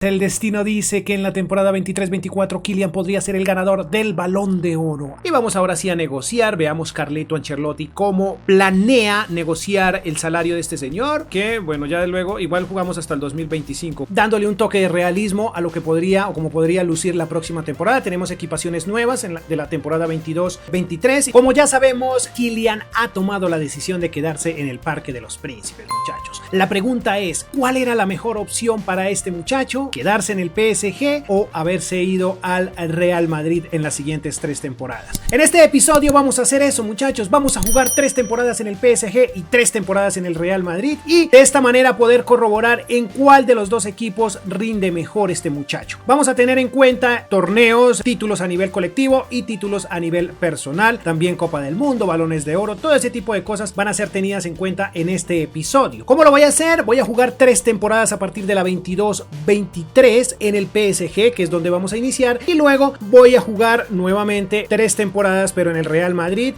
El destino dice que en la temporada 23-24 Kylian podría ser el ganador del Balón de Oro. Y vamos ahora sí a negociar. Veamos Carleto Ancelotti cómo planea negociar el salario de este señor, que bueno, ya de luego igual jugamos hasta el 2025, dándole un toque de realismo a lo que podría o como podría lucir la próxima temporada. Tenemos equipaciones nuevas de la temporada 22-23. Como ya sabemos, Kylian ha tomado la decisión de quedarse en el Parque de los Príncipes, muchachos. La pregunta es, ¿cuál era la mejor opción para este muchacho? ¿Quedarse en el PSG o haberse ido al Real Madrid en las siguientes 3 temporadas? En este episodio vamos a hacer eso, muchachos. Vamos a jugar 3 temporadas en el PSG y 3 temporadas en el Real Madrid, y de esta manera poder corroborar en cuál de los dos equipos rinde mejor este muchacho. Vamos a tener en cuenta torneos, títulos a nivel colectivo y títulos a nivel personal, también Copa del Mundo, Balones de Oro, todo ese tipo de cosas van a ser tenidas en cuenta en este episodio. ¿Cómo lo voy a hacer? Voy a jugar 3 temporadas a partir de la 22-23 en el PSG, que es donde vamos a iniciar, y luego voy a jugar nuevamente 3 temporadas pero en el Real Madrid,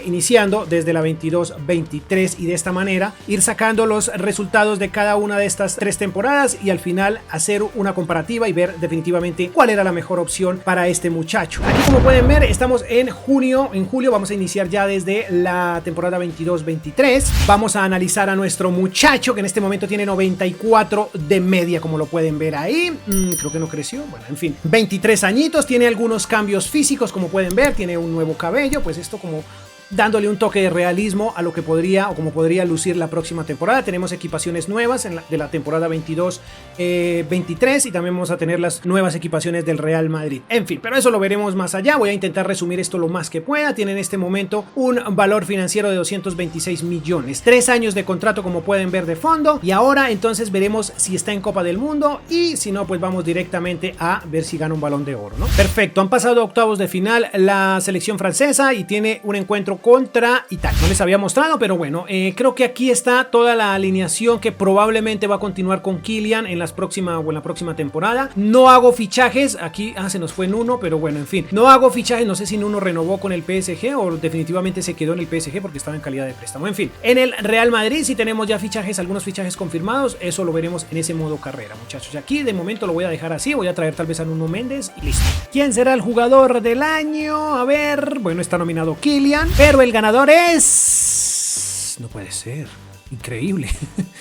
iniciando desde la 22-23, y de esta manera ir sacando los resultados de cada una de estas 3 temporadas y al final hacer una comparativa y ver definitivamente cuál era la mejor opción para este muchacho. Aquí, como pueden ver, estamos en julio, vamos a iniciar ya desde la temporada 22-23. Vamos a analizar a nuestro muchacho, que en este momento tiene 94 de media, como lo pueden ver ahí. Creo que no creció, bueno, en fin, 23 añitos, tiene algunos cambios físicos, como pueden ver, tiene un nuevo cabello, pues esto como dándole un toque de realismo a lo que podría o como podría lucir la próxima temporada. Tenemos equipaciones nuevas de la temporada 22-23 y también vamos a tener las nuevas equipaciones del Real Madrid. En fin, pero eso lo veremos más allá. Voy a intentar resumir esto lo más que pueda. Tiene en este momento un valor financiero de 226 millones. 3 años de contrato, como pueden ver de fondo. Y ahora entonces veremos si está en Copa del Mundo, y si no, pues vamos directamente a ver si gana un Balón de Oro, ¿no? Perfecto, han pasado a octavos de final la selección francesa y tiene un encuentro contra Italia. No les había mostrado, pero bueno, creo que aquí está toda la alineación que probablemente va a continuar con Kylian en la próxima temporada. No hago fichajes, aquí se nos fue Nuno, pero bueno, en fin, no hago fichajes. No sé si Nuno renovó con el PSG o definitivamente se quedó en el PSG porque estaba en calidad de préstamo. En fin, en el Real Madrid sí tenemos ya fichajes, algunos fichajes confirmados. Eso lo veremos en ese modo carrera, muchachos. Aquí de momento lo voy a dejar así. Voy a traer tal vez a Nuno Méndez y listo. ¿Quién será el jugador del año? A ver, bueno, está nominado Kylian, pero el ganador es... no puede ser. Increíble.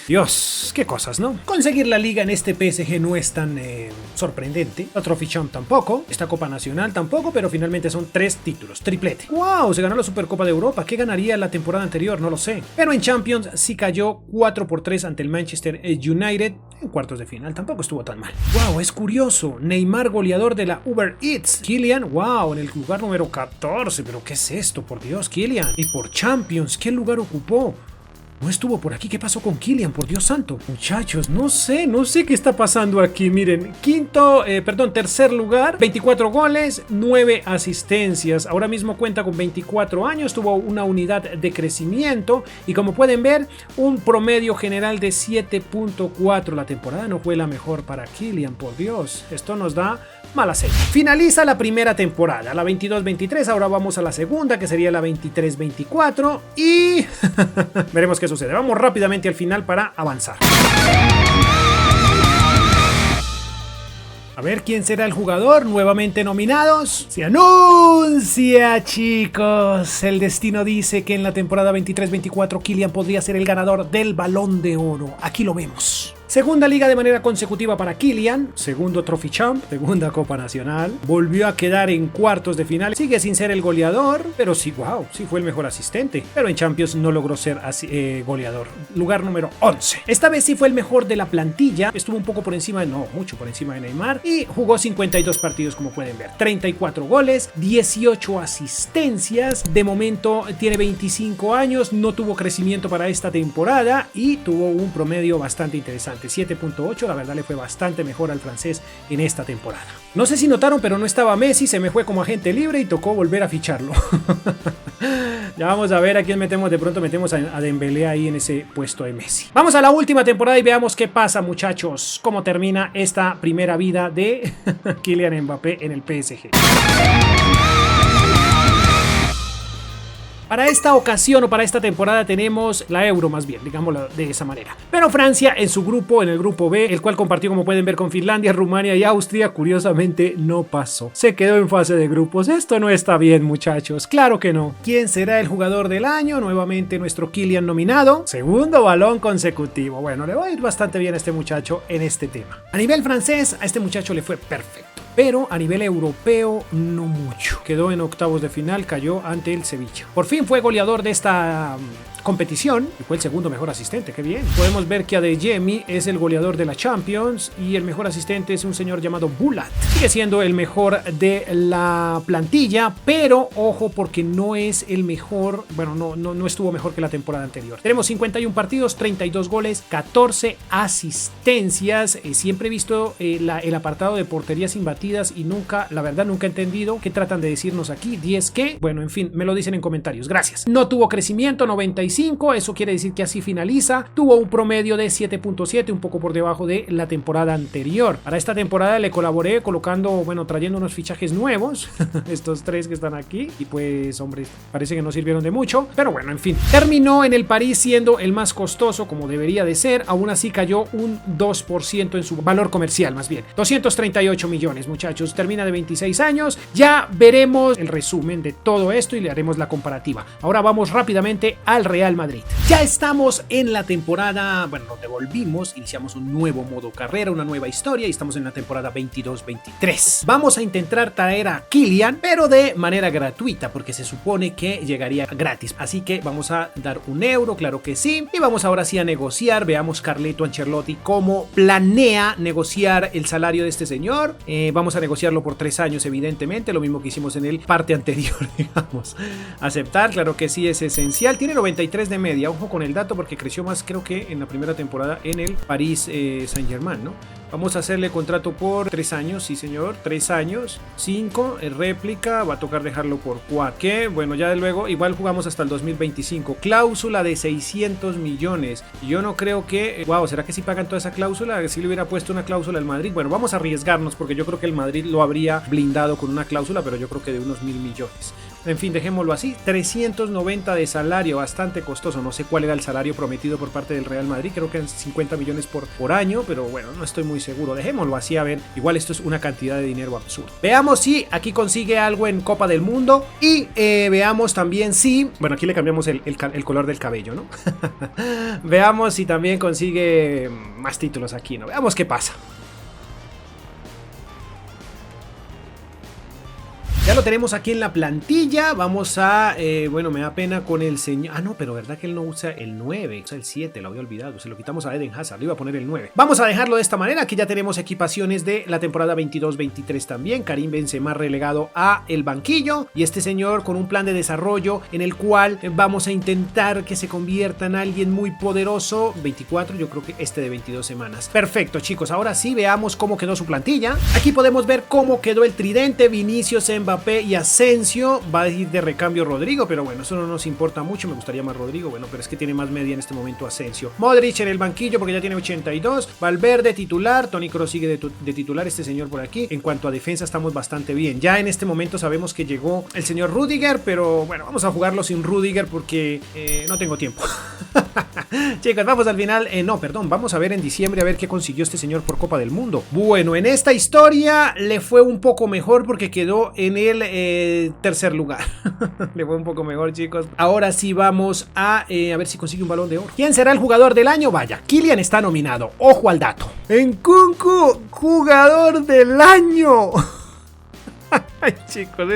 Dios, qué cosas, ¿no? Conseguir la liga en este PSG no es tan sorprendente. La Trophy Champ tampoco. Esta Copa Nacional tampoco, pero finalmente son 3 títulos. Triplete. ¡Wow! Se ganó la Supercopa de Europa. ¿Qué ganaría la temporada anterior? No lo sé. Pero en Champions sí cayó 4-3 ante el Manchester United en cuartos de final. Tampoco estuvo tan mal. ¡Wow! Es curioso. Neymar, goleador de la Uber Eats. Kylian, ¡wow! En el lugar número 14. ¿Pero qué es esto? Por Dios, Kylian. Y por Champions, ¿qué lugar ocupó? No estuvo por aquí. ¿Qué pasó con Kylian? Por Dios santo. Muchachos, no sé qué está pasando aquí. Miren, tercer lugar, 24 goles, 9 asistencias. Ahora mismo cuenta con 24 años, tuvo una unidad de crecimiento y como pueden ver, un promedio general de 7.4. La temporada no fue la mejor para Kylian, por Dios. Esto nos da mala señal. Finaliza la primera temporada, la 22-23. Ahora vamos a la segunda, que sería la 23-24 y veremos qué sucede. Vamos rápidamente al final para avanzar. A ver quién será el jugador nuevamente nominados. Se anuncia, chicos. El destino dice que en la temporada 23-24 Kylian podría ser el ganador del Balón de Oro. Aquí lo vemos. Segunda liga de manera consecutiva para Kylian, segundo Trophy Champ, segunda Copa Nacional, volvió a quedar en cuartos de final, sigue sin ser el goleador, pero sí, wow, sí fue el mejor asistente, pero en Champions no logró ser goleador, lugar número 11. Esta vez sí fue el mejor de la plantilla, estuvo un poco por encima, mucho por encima de Neymar, y jugó 52 partidos como pueden ver, 34 goles, 18 asistencias, de momento tiene 25 años, no tuvo crecimiento para esta temporada y tuvo un promedio bastante interesante. 7.8, la verdad le fue bastante mejor al francés en esta temporada. No sé si notaron, pero no estaba Messi, se me fue como agente libre y tocó volver a ficharlo. Ya vamos a ver a quién metemos. De pronto metemos a Dembélé ahí en ese puesto de Messi. Vamos a la última temporada y veamos qué pasa, muchachos. Cómo termina esta primera vida de Kylian Mbappé en el PSG. Para esta ocasión o para esta temporada tenemos la Euro más bien, digámoslo de esa manera. Pero Francia en su grupo, en el grupo B, el cual compartió como pueden ver con Finlandia, Rumania y Austria, curiosamente no pasó. Se quedó en fase de grupos. Esto no está bien, muchachos, claro que no. ¿Quién será el jugador del año? Nuevamente nuestro Kylian nominado. Segundo balón consecutivo. Bueno, le va a ir bastante bien a este muchacho en este tema. A nivel francés, a este muchacho le fue perfecto. Pero a nivel europeo no mucho. Quedó en octavos de final, cayó ante el Sevilla. Por fin fue goleador de esta competición y fue el segundo mejor asistente, qué bien. Podemos ver que Adeyemi es el goleador de la Champions y el mejor asistente es un señor llamado Bulat. Sigue siendo el mejor de la plantilla, pero ojo porque no es el mejor, bueno, no estuvo mejor que la temporada anterior. Tenemos 51 partidos, 32 goles, 14 asistencias. Siempre he visto el apartado de porterías imbatidas y nunca, la verdad, nunca he entendido qué tratan de decirnos aquí. 10 qué, bueno, en fin, me lo dicen en comentarios, gracias. No tuvo crecimiento, 95. Eso quiere decir que así finaliza. Tuvo un promedio de 7.7, un poco por debajo de la temporada anterior. Para esta temporada le colaboré colocando, bueno, trayendo unos fichajes nuevos, estos tres que están aquí, y pues, hombre, parece que no sirvieron de mucho, pero bueno, en fin. Terminó en el París siendo el más costoso, como debería de ser. Aún así cayó un 2% en su valor comercial, más bien. 238 millones, muchachos. Termina de 26 años. Ya veremos el resumen de todo esto y le haremos la comparativa. Ahora vamos rápidamente al Real Madrid. Ya estamos en la temporada, bueno, nos devolvimos, iniciamos un nuevo modo carrera, una nueva historia y estamos en la temporada 22-23. Vamos a intentar traer a Kylian, pero de manera gratuita, porque se supone que llegaría gratis. Así que vamos a dar €1, claro que sí, y vamos ahora sí a negociar. Veamos Carleto Ancelotti cómo planea negociar el salario de este señor. Vamos a negociarlo por 3 años, evidentemente, lo mismo que hicimos en el parte anterior, digamos. Aceptar, claro que sí, es esencial. Tiene 93 de media, ojo con el dato porque creció más creo que en la primera temporada en el Paris Saint-Germain, ¿no? Vamos a hacerle contrato por 3 años, sí señor, 3 años, 5, réplica, va a tocar dejarlo por 4, que bueno, ya de luego, igual jugamos hasta el 2025, cláusula de 600 millones, yo no creo que, wow, ¿será que si pagan toda esa cláusula? Si le hubiera puesto una cláusula al Madrid, bueno, vamos a arriesgarnos porque yo creo que el Madrid lo habría blindado con una cláusula, pero yo creo que de unos 1.000 millones. En fin, dejémoslo así, 390 de salario, bastante costoso, no sé cuál era el salario prometido por parte del Real Madrid, creo que eran 50 millones por año, pero bueno, no estoy muy seguro, dejémoslo así, a ver, igual esto es una cantidad de dinero absurda. Veamos si aquí consigue algo en Copa del Mundo y veamos también si, bueno, aquí le cambiamos el color del cabello, ¿no? Veamos si también consigue más títulos aquí, ¿no? Veamos qué pasa. Ya lo tenemos aquí en la plantilla. Vamos a, bueno, me da pena con el señor. Ah, no, pero verdad que él no usa el 9, usa el 7, lo había olvidado. Se lo quitamos a Eden Hazard, le iba a poner el 9. Vamos a dejarlo de esta manera. Aquí ya tenemos equipaciones de la temporada 22-23 también. Karim Benzema relegado a el banquillo. Y este señor con un plan de desarrollo en el cual vamos a intentar que se convierta en alguien muy poderoso. 24, yo creo que este de 22 semanas. Perfecto, chicos. Ahora sí, veamos cómo quedó su plantilla. Aquí podemos ver cómo quedó el tridente. Vinicius, Mbappé y Asensio. Va a ir de recambio Rodrigo, pero bueno, eso no nos importa mucho. Me gustaría más Rodrigo, bueno, pero es que tiene más media en este momento Asensio. Modric en el banquillo porque ya tiene 82. Valverde titular. Toni Kroos sigue de titular, este señor por aquí. En cuanto a defensa estamos bastante bien. Ya en este momento sabemos que llegó el señor Rudiger, pero bueno, vamos a jugarlo sin Rudiger porque no tengo tiempo. Chicos, vamos al final. No, perdón, vamos a ver en diciembre a ver qué consiguió este señor por Copa del Mundo. Bueno, en esta historia le fue un poco mejor porque quedó en el tercer lugar. Le fue un poco mejor, chicos. Ahora sí vamos a ver si consigue un balón de oro. ¿Quién será el jugador del año? Vaya, Kylian está nominado. Ojo al dato. Nkunku, jugador del año. Ay, chicos,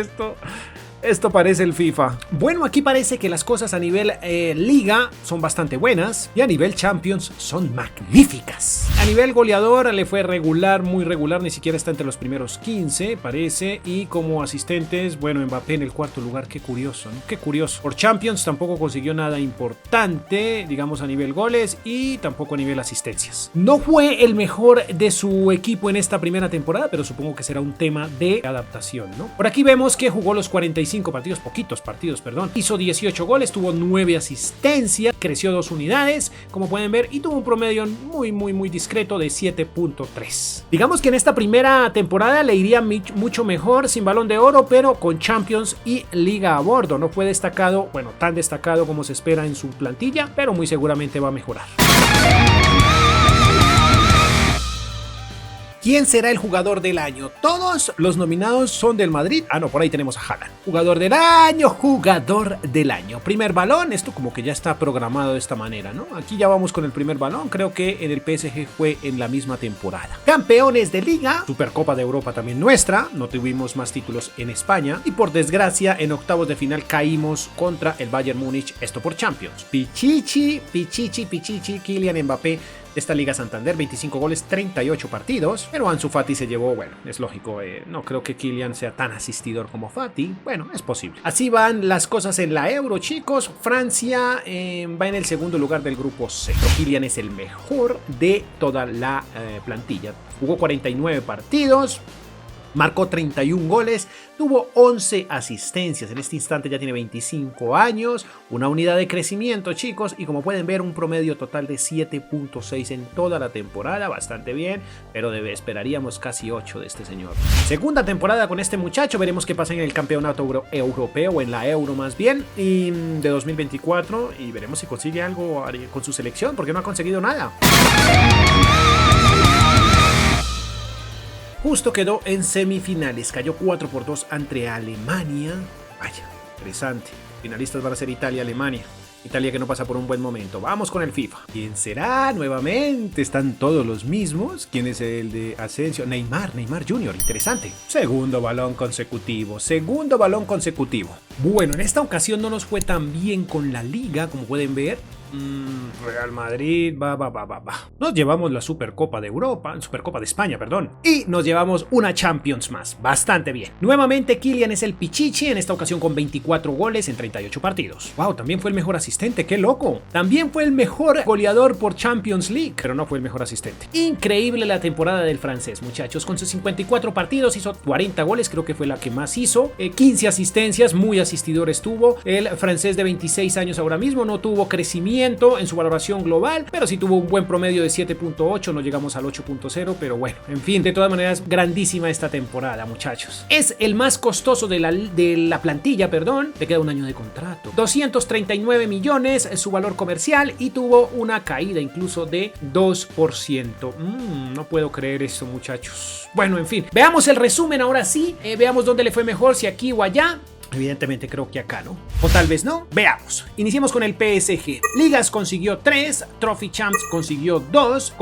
esto parece el FIFA. Bueno, aquí parece que las cosas a nivel Liga son bastante buenas y a nivel Champions son magníficas. A nivel goleador le fue regular, muy regular, ni siquiera está entre los primeros 15, parece. Y como asistentes, bueno, Mbappé en el cuarto lugar, qué curioso, ¿no? Qué curioso. Por Champions tampoco consiguió nada importante, digamos a nivel goles y tampoco a nivel asistencias. No fue el mejor de su equipo en esta primera temporada, pero supongo que será un tema de adaptación, ¿no? Por aquí vemos que jugó los 45 25 partidos, poquitos partidos, perdón. Hizo 18 goles, tuvo 9 asistencias, creció 2 unidades, como pueden ver, y tuvo un promedio muy discreto de 7.3. Digamos que en esta primera temporada le iría mucho mejor sin Balón de Oro, pero con Champions y Liga a bordo. No fue destacado, bueno, tan destacado como se espera en su plantilla, pero muy seguramente va a mejorar. ¿Quién será el jugador del año? Todos los nominados son del Madrid. Ah, no, por ahí tenemos a Haaland. Jugador del año, jugador del año. Primer balón, esto como que ya está programado de esta manera, ¿no? Aquí ya vamos con el primer balón. Creo que en el PSG fue en la misma temporada. Campeones de Liga, Supercopa de Europa también nuestra. No tuvimos más títulos en España. Y por desgracia, en octavos de final caímos contra el Bayern Múnich. Esto por Champions. Pichichi, Kylian Mbappé. Esta Liga Santander, 25 goles, 38 partidos, pero Ansu Fati se llevó, bueno, es lógico, no creo que Kylian sea tan asistidor como Fati, bueno, es posible. Así van las cosas en la Euro, chicos. Francia va en el segundo lugar del grupo C. Kylian es el mejor de toda la plantilla, jugó 49 partidos, marcó 31 goles, tuvo 11 asistencias, en este instante ya tiene 25 años, una unidad de crecimiento, chicos, y como pueden ver un promedio total de 7.6 en toda la temporada, bastante bien, pero esperaríamos casi 8 de este señor. Segunda temporada con este muchacho, veremos qué pasa en el campeonato europeo, o en la Euro más bien, y de 2024, y veremos si consigue algo con su selección, porque no ha conseguido nada. Justo quedó en semifinales, cayó 4-2 ante Alemania. Vaya, interesante. Finalistas van a ser Italia y Alemania. Italia que no pasa por un buen momento. Vamos con el FIFA. ¿Quién será? Nuevamente están todos los mismos. ¿Quién es el de Asensio? Neymar Jr. Interesante. Segundo balón consecutivo. Bueno, en esta ocasión no nos fue tan bien con la liga, como pueden ver. Real Madrid, Nos llevamos la Supercopa de Europa, Supercopa de España, perdón. Y nos llevamos una Champions más. Bastante bien. Nuevamente Kylian es el Pichichi, en esta ocasión con 24 goles en 38 partidos. Wow, también fue el mejor asistente, qué loco. También fue el mejor goleador por Champions League, pero no fue el mejor asistente. Increíble la temporada del francés, muchachos. Con sus 54 partidos hizo 40 goles, creo que fue la que más hizo. 15 asistencias, muy asistidor estuvo. El francés de 26 años ahora mismo no tuvo crecimiento en su valoración global, pero sí tuvo un buen promedio de 7.8, no llegamos al 8.0, pero bueno, en fin, de todas maneras, grandísima esta temporada, muchachos. Es el más costoso de la plantilla, perdón, le queda un año de contrato. 239 millones su valor comercial y tuvo una caída incluso de 2%. No puedo creer esto, muchachos. Bueno, en fin, veamos el resumen ahora sí, veamos dónde le fue mejor, si aquí o allá. Evidentemente creo que acá, ¿no? O tal vez no. Veamos. Iniciemos con el PSG. Ligas consiguió 3, Trophy Champs consiguió 2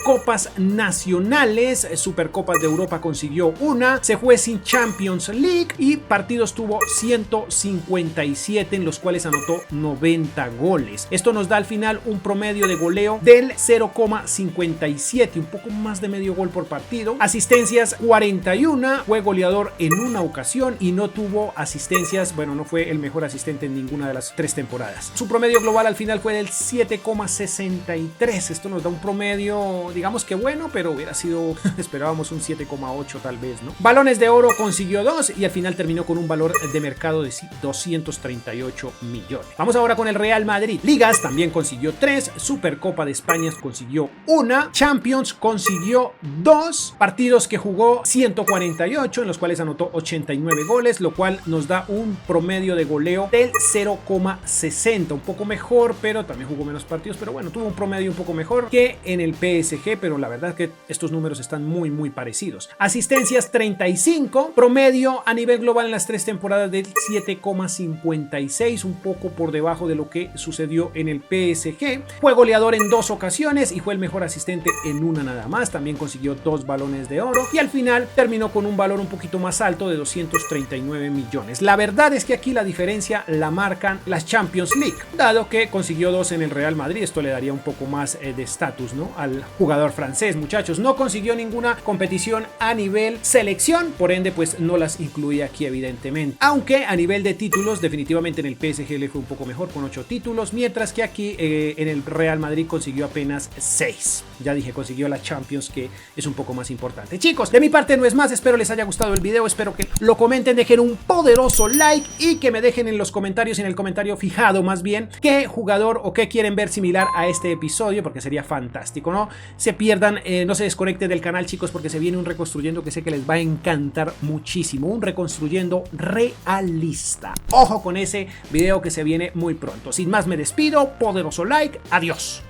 Copas Nacionales, Supercopas de Europa consiguió 1, se fue sin Champions League y partidos tuvo 157 en los cuales anotó 90 goles. Esto nos da al final un promedio de goleo del 0,57, un poco más de medio gol por partido. Asistencias 41, fue goleador en una ocasión y no tuvo asistencias, bueno, no fue el mejor asistente en ninguna de las 3 temporadas. Su promedio global al final fue del 7,63. Esto nos da un promedio, digamos que bueno, pero hubiera sido, esperábamos un 7,8 tal vez, ¿no? Balones de oro consiguió 2 y al final terminó con un valor de mercado de 238 millones. Vamos ahora con el Real Madrid. Ligas también consiguió 3, Supercopa de España consiguió 1, Champions consiguió 2, partidos que jugó 148, en los cuales anotó 89 goles, lo cual nos da un promedio de goleo del 0,60, un poco mejor, pero también jugó menos partidos, pero bueno, tuvo un promedio un poco mejor que en el PSG, pero la verdad que estos números están muy parecidos. Asistencias 35, promedio a nivel global en las 3 temporadas del 7,56, un poco por debajo de lo que sucedió en el PSG. Fue goleador en 2 ocasiones y fue el mejor asistente en una nada más, también consiguió 2 balones de oro y al final terminó con un valor un poquito más alto de 239 millones. La verdad es que aquí la diferencia la marcan las Champions League, dado que consiguió 2 en el Real Madrid. Esto le daría un poco más de estatus, ¿no?, al jugador francés, muchachos. No consiguió ninguna competición a nivel selección, por ende pues no las incluía aquí evidentemente, aunque a nivel de títulos definitivamente en el PSG le fue un poco mejor con 8 títulos, mientras que aquí en el Real Madrid consiguió apenas 6. ya dije, consiguió la Champions, que es un poco más importante. Chicos, de mi parte no es más, espero les haya gustado el video, espero que lo comenten, dejen un poderoso like y que me dejen en los comentarios, en el comentario fijado más bien, qué jugador o qué quieren ver similar a este episodio, porque sería fantástico, ¿no? Se pierdan, no se desconecten del canal, chicos, porque se viene un reconstruyendo que sé que les va a encantar muchísimo, un reconstruyendo realista. Ojo con ese video que se viene muy pronto. Sin más me despido, poderoso like, adiós.